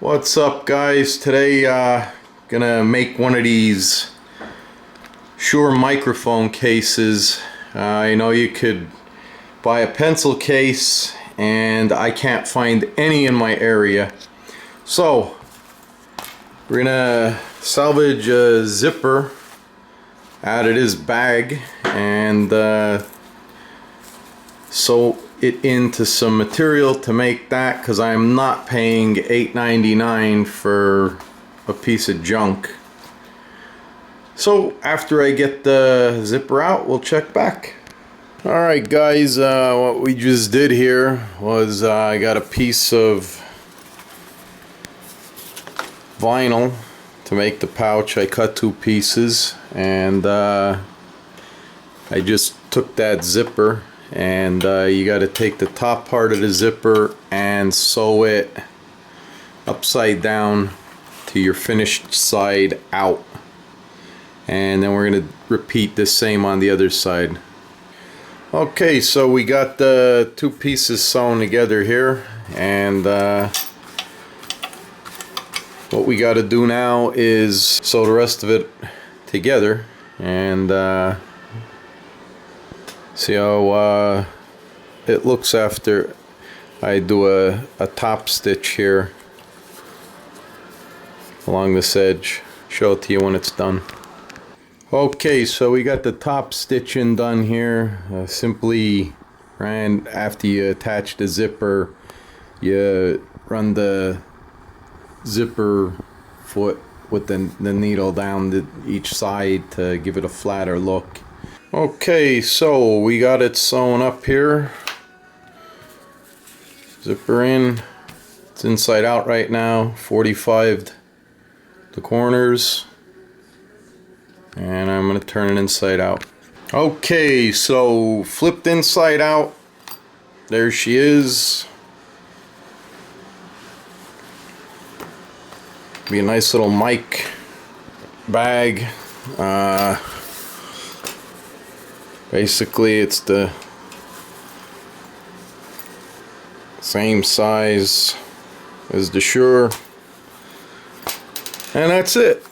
What's up, guys? Today gonna make one of these Shure microphone cases. I know you could buy a pencil case and I can't find any in my area, so we're gonna salvage a zipper out of this bag and sew it into some material to make that, because I'm not paying $8.99 for a piece of junk. So after I get the zipper out, we'll check back. Alright guys, what we just did here was I got a piece of vinyl to make the pouch. I cut two pieces and I just took that zipper, and you got to take the top part of the zipper and sew it upside down to your finished side out, and then we're going to repeat the same on the other side. Okay, so we got the two pieces sewn together here, and what we got to do now is sew the rest of it together and see how it looks after I do a top stitch here along this edge. Show it to you when it's done. Okay, so we got the top stitching done here. Simply ran after you attach the zipper, you run the zipper foot with the needle down each side to give it a flatter look. Okay, so we got it sewn up here. Zipper in. It's inside out right now. 45'd the corners. And I'm going to turn it inside out. Okay, so flipped inside out. There she is. Be a nice little mic bag. Basically, it's the same size as the Shure, and that's it.